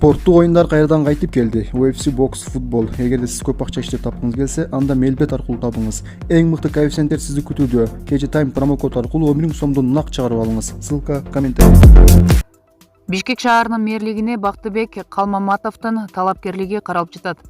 Спорттук оюндар кайрадан кайтып келди. UFC бокс, футбол. Эгерде сиз көп акча иштеп тапкыңыз келсе, анда Мелбет аркылуу табыңыз. Эң мыкты коэффициенттер сизди күтүүдө. KG Time промокод аркылуу 10 000 сомдон нак чыгарып алыңыз. Ссылка комментарий. Бишкек шаарынын мэрлигине Бактыбек Калмаматовдун талапкерлиги каралып жатат.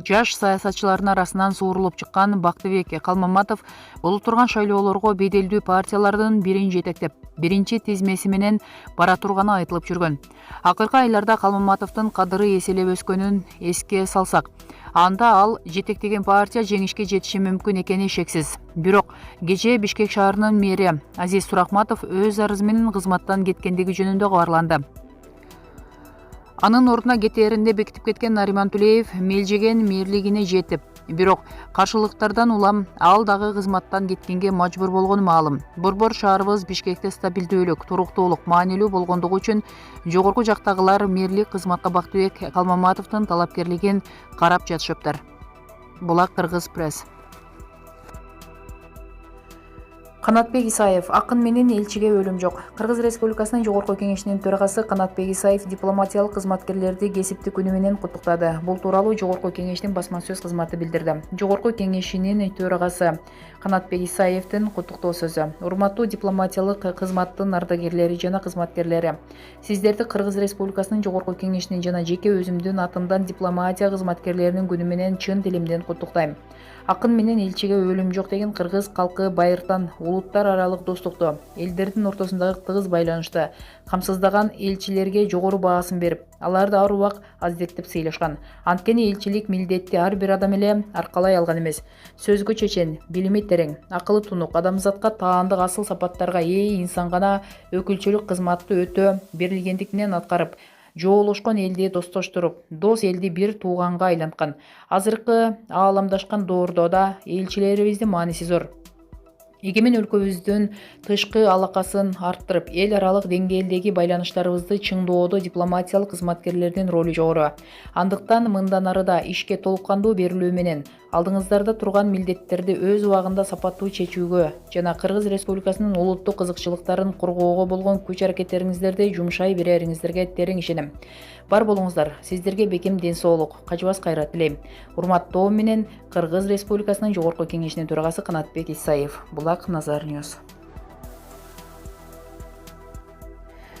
Жаш саясатчылардын арасынан суурулуп чыккан Бактыбек Калмаматов болуп турган шайлоолорго беделдүү партиялардын бирин жетектеп, биринчи тизмеси менен бара турганы айтылып жүргөн. Акыркы айларда Калмаматовдун кадыры эселеп өскөнүн эске салсак, анда ал жетектеген партия жеңишке жетиши мүмкүн экени шексиз. Бирок кечээ Бишкек шаарынын мэри Азиз Сурахматов өз арызы менен кызматтан кеткендиги жөнүндө кабарланды. Анын ордуна кетээринде бекитип кеткен Нариман Тулеев мелжеген мэрлигине жетип, бирок каршылыктардан улам ал дагы кызматтан кеткенге мажбур болгону маалым. Борбор шаарыбыз Бишкекте стабилдүүлүк, туруктуулук маанилүү болгондугу үчүн жогорку жактагылар мэрлик кызматка Бактыбек Калмаматовдун талапкерлигин карап жатышыптыр. Булак Кыргыз пресс. Канатбек Исаев акын менен элчиге өлүм жок. Кыргыз Республикасынын Жогорку Кеңешинин төрагасы Канатбек Исаев дипломатиялык кызматкерлерди кесиптик күнү менен куттуктады. Бул тууралуу Жогорку Кеңештин басма сөз кызматы билдирди. Жогорку Кеңешинин төрагасы Канатбек Исаевдин куттуктоо сөзү. Урматтуу дипломатиялык кызматтын ардагерлери жана кызматкерлери, сиздерди Кыргыз Республикасынын Жогорку Кеңешинин жана жеке өзүмдүн атымдан дипломатия кызматкерлеринин күнү менен чын дилимден куттуктайм. Акын менен элчиге өлүм жок деген кыргыз калкы байыртан улуттар аралык достукту, элдердин ортосундагы тыгыз байланышты камсыздаган элчилерге жогору баасын берип, аларды ар убак аздеттеп сыйлашкан. Анткени элчилик милдетти ар бир адам эле аркалай алган эмес. Сөзгө чечен, билими терең, акылы тунук, адамзатка таандык асыл сапаттарга ээ инсан гана өкүлчүлүк кызматты өтө берилгендик менен аткарып, жоолошкон элди достоштуруп, дос элди бир тууганга айланткан. Азыркы ааламдашкан доордо да элчилерибиздин мааниси зор. Эгемен өлкөбүздүн тышкы алакасын арттырып, эл аралык деңгээлдеги байланыштарыбызды чыңдоодо дипломатиялык кызматкерлердин ролу жогору. Андыктан мындан ары да ишке толук кандуу берилүү менен алдыңыздарда турган милдеттерди өз убагында сапаттуу чечүүгө жана Кыргыз Республикасынын улуттук кызыкчылыктарын коргоого болгон күч аракеттериңиздерди жумшай берериңиздерге терең ишенем. Бар болуңуздар, сиздерге бекем ден соолук, качыбас кайрат тилейм. Урматтоо менен Кыргыз Республикасынын Жогорку Кеңешинин төрагасы Канатбек Исаев. Булак Назар Ньюс.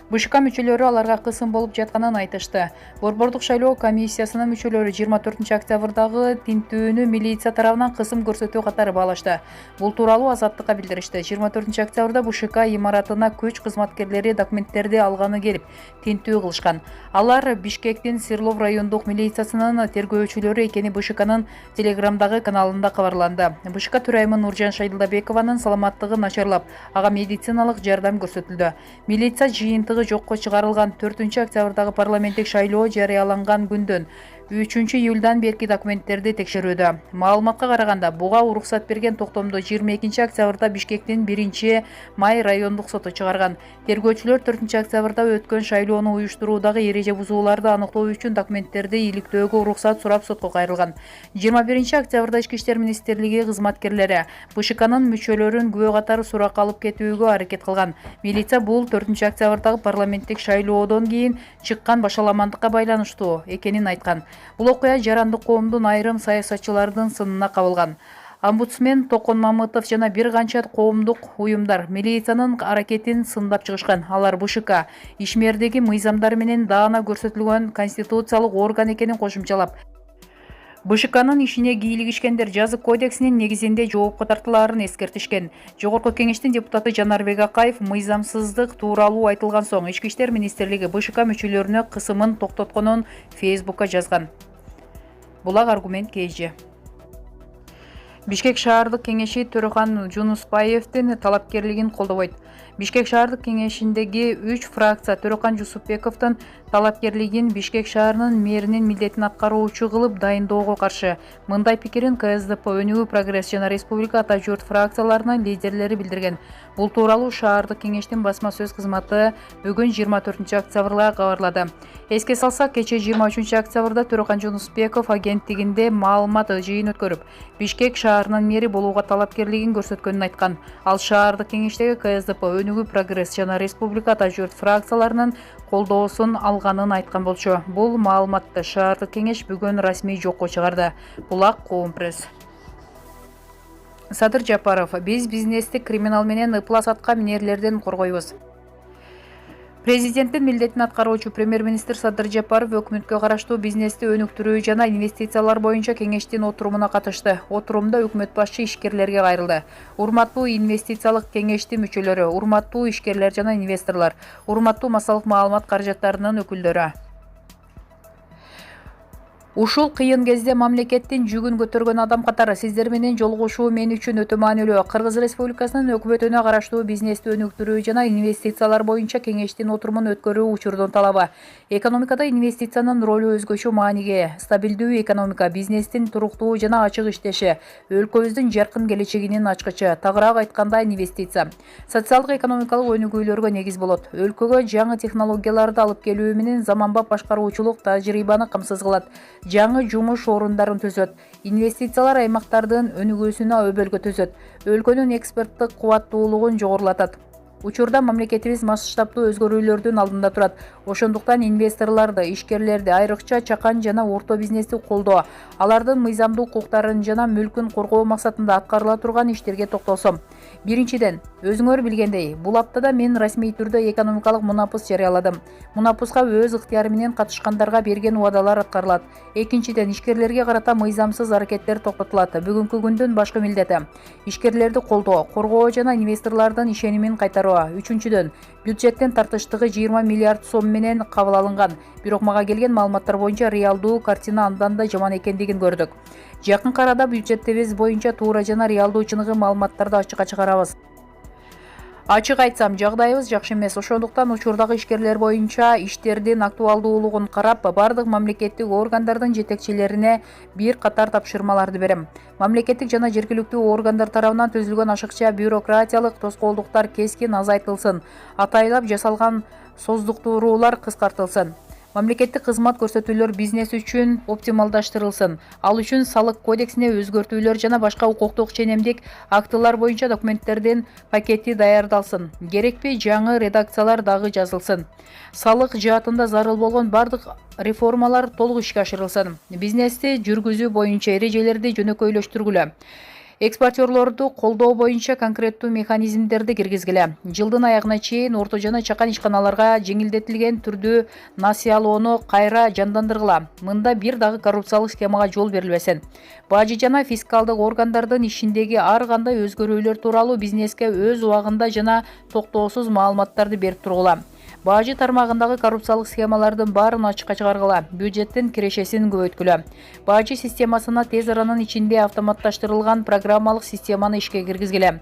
БШК мүчөлөрү аларга кысым болуп жатканын айтышты. Борбордук шайлоо комиссиясынын мүчөлөрү 24 октябрдагы тинтүүнү милиция тарабынан кысым көрсөтүү катары баалашты. Бул тууралуу Азаттыкка билдиришти. 24 октябрда БШК имаратына көч кызматкерлери документтерди алганы келип, тинтүү кылышкан. Алар Бишкектин Сырлов райондук милициясынын тергөөчүлөрү экени БШКнын Телеграмдагы каналында кабарланды. БШК төрайымы Нуржан Шайдылдабекованын саламаттыгы начарлап, ага медициналык жардам көрсөтүлдү. Милиция жыйынтыгы жокко чыгарылган 4 октябрдагы парламенттик шайлоо жарыяланган күндөн 3 июлдан берки документтерди текшерүүдө. Маалыматка караганда, буга уруксат берген токтомду 22 октябрда Бишкектин 1 май райондук соту чыгарган. Тергөөчүлөр 4 октябрда өткөн шайлоону уюштуруудагы эреже бузууларды аныктоо үчүн документтерди иликтөөгө уруксат сурап сотко кайрылган. 21 октябрда Ички иштер министрлиги кызматкерлери БШКнын мүчөлөрүн күбө катары суракка алып кетүүгө аракет кылган. Милиция бул 4 октябрдагы парламенттик шайлоодон кийин чыккан башаламандыкка байланыштуу экенин айткан. Бул окуя жарандык коомдун айрым саясатчылардын сынына кабылган. Омбудсмен Токон Мамытов жана бир канча коомдук уюмдар милициянын аракетин сындап чыгышкан. Алар БШК ишмердеги мыйзамдар менен даана көрсөтүлгөн конституциялык орган экенин кошумчалап, БШКнын ишине кийлигишкендер жазык кодексинин негизинде жоопко тартылаарын эскертишкен. Жогорку Кеңештин депутаты Жанарбек Акаев мыйзамсыздык тууралуу айтылган соң Ички иштер министрлиги БШК мүчөлөрүнө кысымын токтотконун Фейсбукка жазган. Булак аргумент KG. Бишкек шаардык кеңеши Төрөхан Жунуспаевдин талапкерлигин колдобойт. Бишкек шаардык кеңешиндеги 3 фракция Төрөхан Жусупбековдун талапкерлигин Бишкек шаарынын мэринин милдетин аткаруучу кылып дайындоого каршы. Мындай пикирин КСДП, Өнүгүү, Прогресс жана Республика ата журт фракцияларынын лидерлери билдирген. Бул тууралуу шаардык кеңештин басма сөз кызматы бүгүн 24 октябрда кабарлады. Эске салсак, кечээ 23 октябрда Төрөхан Жунуспеков агенттигинде маалымат жыйын өткөрүп, Бишкек шаарынын мэри болууга талапкерлигин көрсөткөнүн айткан. Ал шаардык кеңештеги КСДП, Өнүгүү, Прогресс жана Республика ата журт фракцияларынын колдоосун алганын айткан болчу. Бул маалыматты шаардык кеңеш бүгүн расмий жокко чыгарды. Булак Коом пресс. Садыр Жапаров: биз бизнести криминал менен ыплас атка минерлерден коргойбуз. Президенттин милдетин аткаруучу премьер-министр Садыр Жапаров өкмөткө караштуу бизнести өнүктүрүү жана инвестициялар боюнча кеңештин отурумуна катышты. Отурумда өкмөт башчы ишкерлерге кайрылды. Урматтуу инвестициялык кеңештин мүчөлөрү, урматтуу ишкерлер жана инвесторлор, урматтуу массалык маалымат каражаттарынын өкүлдөрү. Ушул кыйын кезде мамлекеттин жүгүн көтөргөн адам катары сиздер менен жолугушуу мен үчүн өтө маанилүү. Кыргыз Республикасынын өкмөтүнө караштуу бизнести өнүктүрүү жана инвестициялар боюнча кеңештин отурумун өткөрүү учурдун талабы. Экономикада инвестициянын ролу өзгөчө мааниге. Стабилдүү экономика, бизнестин туруктуу жана ачык иштеши өлкөбүздүн жаркын келечегинин ачкычы. Тагыраак айтканда, инвестиция социалдык экономикалык өнүгүүлөргө негиз болот. Өлкөгө жаңы технологияларды алып келүү менен заманбап башкаруучулук тажрыйбаны камсыз кылат. Жаңы жумуш орундарын түзөт. Инвестициялар аймактардын өнүгүүсүнө өбөлгө түзөт. Өлкөнүн экспорттук кубаттуулугун жогорулатат. Учурда мамлекетибиз масштабтуу өзгөрүүлөрдүн алдында турат. Ошондуктан инвесторлорду, ишкерлерди, айрыкча чакан жана орто бизнести колдоо, алардын мыйзамдуу укуктарын жана мүлкүн коргоо максатында аткарыла турган иштерге токтолсом. Биринчиден, өзүңөр билгендей, бул аптада мен расмий түрдө экономикалык мунапыс жарыяладым. Мунапыска өз ыктыяры менен катышкандарга берген убадалар аткарылат. Экинчиден, ишкерлерге карата мыйзамсыз аракеттер токтотулат. Бүгүнкү күндүн башкы милдети ишкерлерди колдоо, коргоо жана инвесторлордун ишенимин кайтаруу. Үчүнчүдөн, бюджеттин тартыштыгы 20 миллиард сом менен кабыл алынган. Бирок мага келген маалыматтар боюнча реалдуу картина андан да жаман экендигин көрдүк. Жакынкы арада бюджетибиз боюнча туура жана реалдуу чыныгы маалыматтарды ачыкка чыгарабыз. Ачык айтсам, жагдайыбыз жакшы эмес. Ошондуктан учурдагы ишкерлер боюнча иштердин актуалдуулугун карап, бардык мамлекеттик органдардын жетекчилерине бир катар тапшырмаларды берем. Мамлекеттик жана жергиликтүү органдар тарабынан түзүлгөн ашыкча бюрократиялык тоскоолдуктар кескин азайтылсын, атайлап жасалган создуктуруулар кыскартылсын. Мамлекеттик кызмат көрсөтүүлөр бизнес үчүн оптималдаштырылсын. Ал үчүн салык кодексине өзгөртүүлөр жана башка укуктук ченемдик актылар боюнча документтердин пакети даярдалсын. Керекпи жаңы редакциялар дагы жазылсын. Салык жаатында зарыл болгон бардык реформалар толук ишке ашырылсын. Бизнести жүргүзүү боюнча эрежелерди жөнөкөйлөштүргүлө. Экспортерлорду колдоо боюнча конкреттүү механизмдерди киргизгиле. Жылдын аягына чейин орто жана чакан ишканаларга жеңилдетилген түрдүү насыялоону кайра жандандыргыла. Мында бир дагы коррупциялык схемага жол берилбесин. Бажы жана фискалдык органдардын ишиндеги ар кандай өзгөрүүлөр тууралуу бизнеске өз убагында жана токтоосуз маалыматтарды берип тургула. Бажы тармагындагы коррупциялык схемалардын баарын ачыкка чыгаргыла, бюджеттин кирешесин көбөйткүлө. Бажы системасына тез аранын ичинде автоматташтырылган программалык системаны ишке киргизгиле.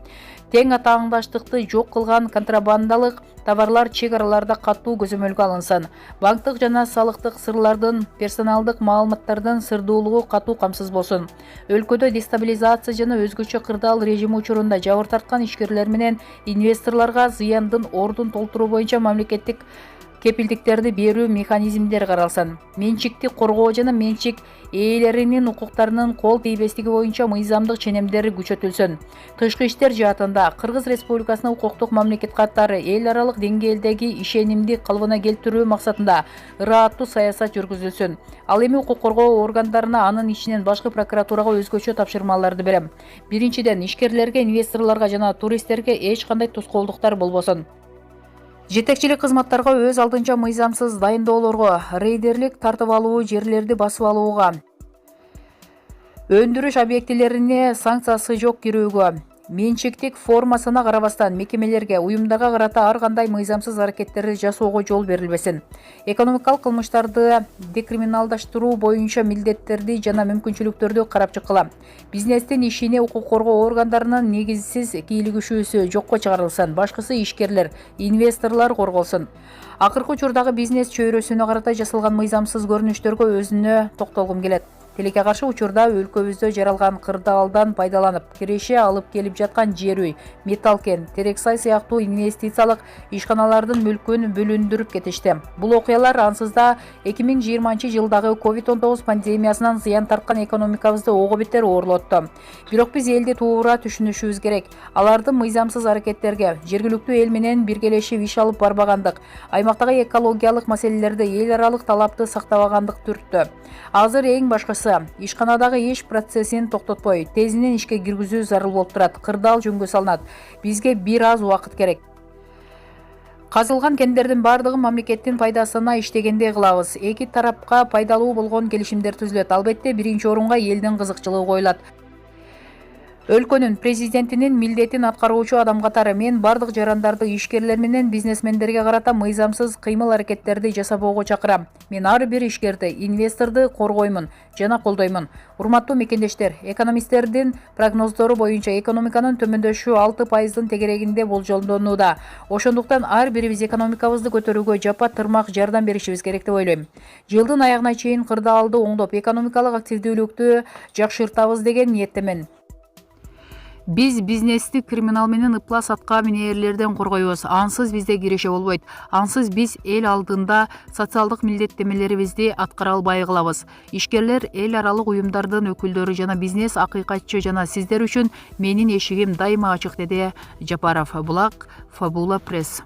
Тең атааңдаштыкты жок кылган контрабандалык товарлар чек араларда катуу көзөмөлгө алынсын. Банктык жана салыктык сырлардын, персоналдык маалыматтардын сырдуулугу катуу камсыз болсун. Өлкөдө дестабилизация жана өзгөчө кырдаал режими учурунда жабыр тарткан ишкерлер менен инвесторлорго зыяндын ордун толтуруу боюнча мамлекеттик кепилдиктерди берүү механизмдери каралсын. Менчикти коргоо жана менчик ээлеринин укуктарынын кол тийбестиги боюнча мыйзамдык ченемдери күчөтүлсүн. Тышкы иштер жаатында Кыргыз Республикасынын укуктук мамлекет катары эл аралык деңгээлдеги ишенимди калыбына келтирүү максатында ырааттуу саясат жүргүзүлсүн. Ал эми укук коргоо органдарына анын ичинен башкы прокуратурага өзгөчө тапшырмаларды берем. Биринчиден, ишкерлерге, инвесторлорго жана туристтерге эч кандай тоскоолдуктар болбосун. Жетекчилик кызматтарга өз алдынча мыйзамсыз дайындоолорго, рейдерлик тартып алуу, жерлерди басып алууга, өндүрүш объектилерине санкциясы жок кирүүгө, менчиктик формасына карабастан мекемелерге, уюмдарга карата ар кандай мыйзамсыз аракеттерди жасоого жол берилбесин. Экономикалык кылмыштарды декриминалдаштыруу боюнча милдеттерди жана мүмкүнчүлүктөрдү карап чыккыла. Бизнестин ишине укук коргоо органдарынын негизсиз кийлигишүүсү жокко чыгарылсын. Башкысы ишкерлер, инвесторлор корголсун. Акыркы учурдагы бизнес чөйрөсүнө карата жасалган мыйзамсыз көрүнүштөргө өзүнө токтолгум келет. Тилекке каршы учурда өлкөбүздө жаралган кырдаалдан пайдаланып, киреше алып келип жаткан жер үй, металл кен, терексай сыяктуу инвестициялык ишканалардын мүлкүн бүлүндүрүп кетишти. Бул окуялар ансыз да 2020-жылдагы COVID-19 пандемиясынан зыян тарткан экономикабызды ого бетер оорлотту. Бирок биз элди туура түшүнүшүбүз керек. Алардын мыйзамсыз аракеттерге, жергиликтүү эл менен биргелешип иш алып барбагандык, аймактагы экологиялык маселелерди эл аралык талапты сактабагандык түрттү. Азыр эң башкысы, ишканадагы иш процессин токтотпой, тезинен ишке киргизүү зарыл болуп турат. Кырдаал жөнгө салынат. Бизге бир аз убакыт керек. Казылган кендердин бардыгын мамлекеттин пайдасына иштегенде кылабыз. Эки тарапка пайдалуу болгон келишимдер түзүлөт. Албетте, биринчи орунга элдин кызыкчылыгы коюлат. Өлкөнүн президентинин милдетин аткаруучу адам катары мен бардык жарандарды ишкерлер менен бизнесмендерге карата мыйзамсыз кыймыл-аракеттерди жасабоого чакырам. Мен ар бир ишкерди, инвесторду коргоймун жана колдоймун. Урматтуу мекендештер, экономисттердин прогноздору боюнча экономиканын төмөндөшү 6% тегерегинде болжолдонууда. Ошондуктан ар бирибиз экономикабызды көтөрүүгө жапа тырмак жардам беришибиз керек деп ойлойм. Жылдын аягына чейин кырдаалды оңдоп, экономикалык активдүүлүктү жакшыртабыз деген ниеттемен. Биз бизнести криминал менен ыплас атка минээрлерден коргойбуз. Ансыз бизде киреше болбойт. Ансыз биз эл алдында социалдык милдеттемелерибизди аткара албай калабыз. Ишкерлер, эл аралык уюмдардын өкүлдөрү жана бизнес акыйкатчы жана сиздер үчүн менин эшигим дайыма ачык, деди Жапаров. Булак Фабула пресс.